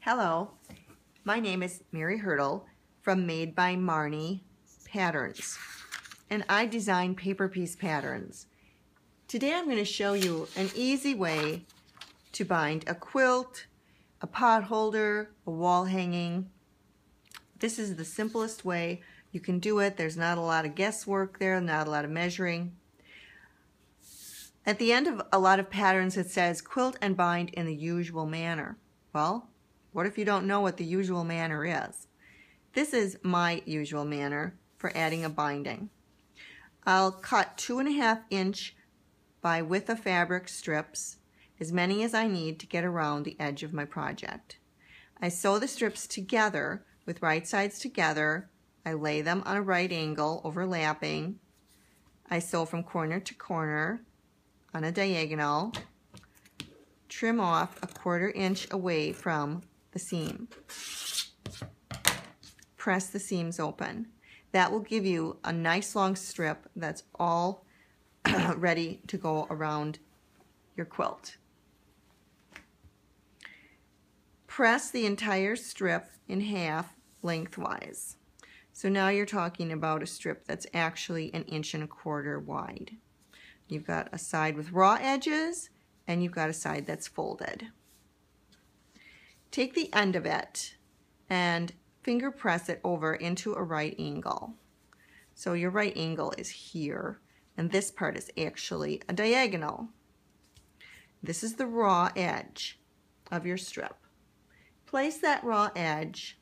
Hello, my name is Mary Hurdle from Made by Marney Patterns, and I design paper piece patterns. Today I'm going to show you an easy way to bind a quilt, a pot holder, a wall hanging. This is the simplest way you can do it. There's not a lot of guesswork there, not a lot of measuring. At the end of a lot of patterns it says quilt and bind in the usual manner. Well, what if you don't know what the usual manner is? This is my usual manner for adding a binding. I'll cut 2.5 inch by width of fabric strips, as many as I need to get around the edge of my project. I sew the strips together with right sides together. I lay them on a right angle, overlapping. I sew from corner to corner on a diagonal. Trim off 1/4 inch away from the seam. Press the seams open. That will give you a nice long strip that's all ready to go around your quilt. Press the entire strip in half lengthwise. So now you're talking about a strip that's actually 1 1/4 inches wide. You've got a side with raw edges and you've got a side that's folded. Take the end of it and finger press it over into a right angle. So your right angle is here, and this part is actually a diagonal. This is the raw edge of your strip. Place that raw edge.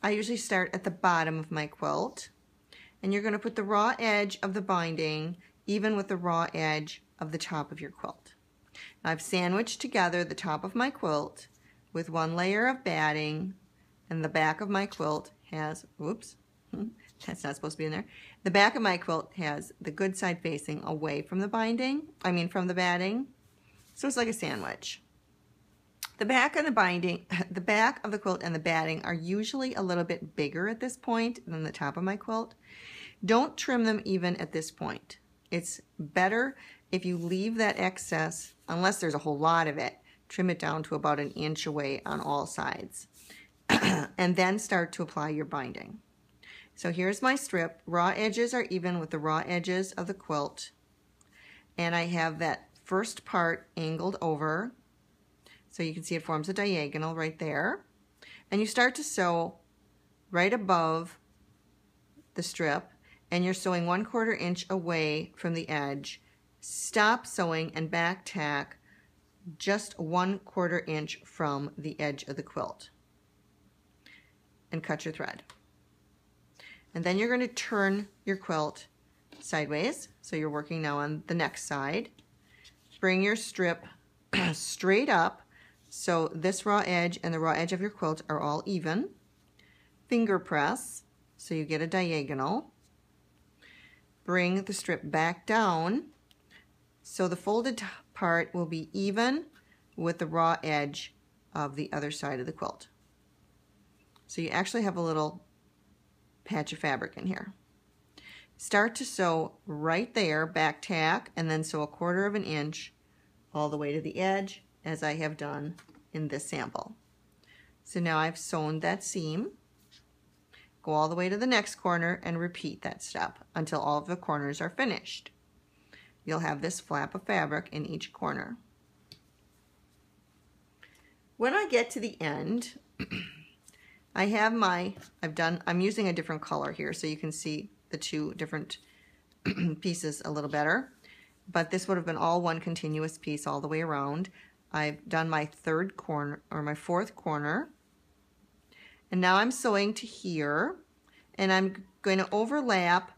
I usually start at the bottom of my quilt, and you're going to put the raw edge of the binding even with the raw edge of the top of your quilt. I've sandwiched together the top of my quilt with 1 layer of batting, and the back of my quilt has, whoops, that's not supposed to be in there. The back of my quilt has the good side facing away from the from the batting. So it's like a sandwich. The back of the binding, the back of the quilt and the batting are usually a little bit bigger at this point than the top of my quilt. Don't trim them even at this point. It's better if you leave that excess, unless there's a whole lot of it, trim it down to about 1 inch away on all sides. And then start to apply your binding. So here's my strip. Raw edges are even with the raw edges of the quilt. And I have that first part angled over. So you can see it forms a diagonal right there. And you start to sew right above the strip, and you're sewing 1/4 inch away from the edge. Stop sewing and back tack just 1/4 inch from the edge of the quilt and cut your thread. And then you're going to turn your quilt sideways, so you're working now on the next side. Bring your strip straight up so this raw edge and the raw edge of your quilt are all even. Finger press so you get a diagonal. Bring the strip back down so the folded part will be even with the raw edge of the other side of the quilt. So you actually have a little patch of fabric in here. Start to sew right there, back tack, and then sew 1/4 inch all the way to the edge, as I have done in this sample. So now I've sewn that seam. Go all the way to the next corner and repeat that step until all of the corners are finished. You'll have this flap of fabric in each corner. When I get to the end, I'm using a different color here so you can see the two different pieces a little better, but this would have been all one continuous piece all the way around. I've done my 3rd corner, or my 4th corner, and now I'm sewing to here, and I'm going to overlap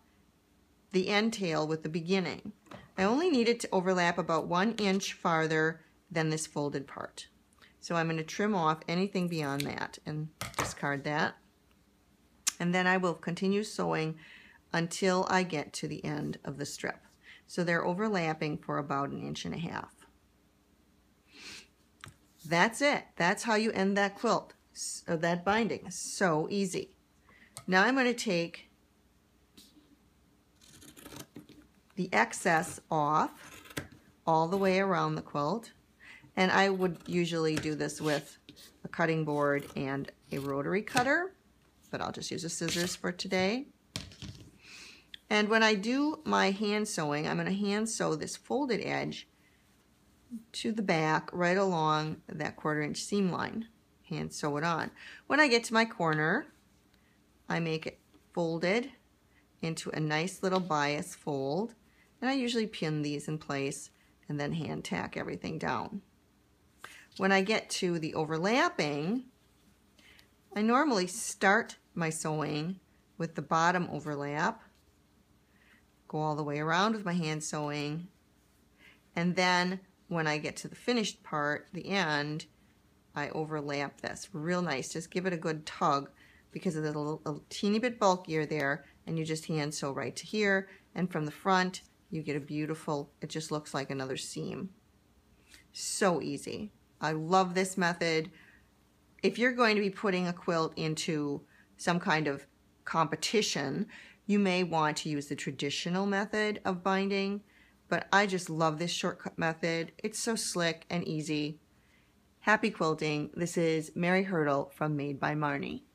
the end tail with the beginning. I only need it to overlap about 1 inch farther than this folded part. So I'm going to trim off anything beyond that and discard that. And then I will continue sewing until I get to the end of the strip. So they're overlapping for about 1.5 inches. That's it. That's how you end that quilt, or that binding. So easy. Now I'm going to take the excess off all the way around the quilt, And I would usually do this with a cutting board and a rotary cutter, but I'll just use the scissors for today. And when I do my hand sewing, I'm going to hand sew this folded edge to the back right along that 1/4 inch seam line. Hand sew it on. When I get to my corner, I make it folded into a nice little bias fold, and I usually pin these in place and then hand tack everything down. When I get to the overlapping, I normally start my sewing with the bottom overlap, go all the way around with my hand sewing, and then when I get to the finished part, the end, I overlap this real nice. Just give it a good tug because it's a teeny bit bulkier there, and you just hand sew right to here, and from the front you get a beautiful, it just looks like another seam. So easy. I love this method. If you're going to be putting a quilt into some kind of competition, you may want to use the traditional method of binding, but I just love this shortcut method. It's so slick and easy. Happy quilting. This is Mary Hurdle from Made by Marney.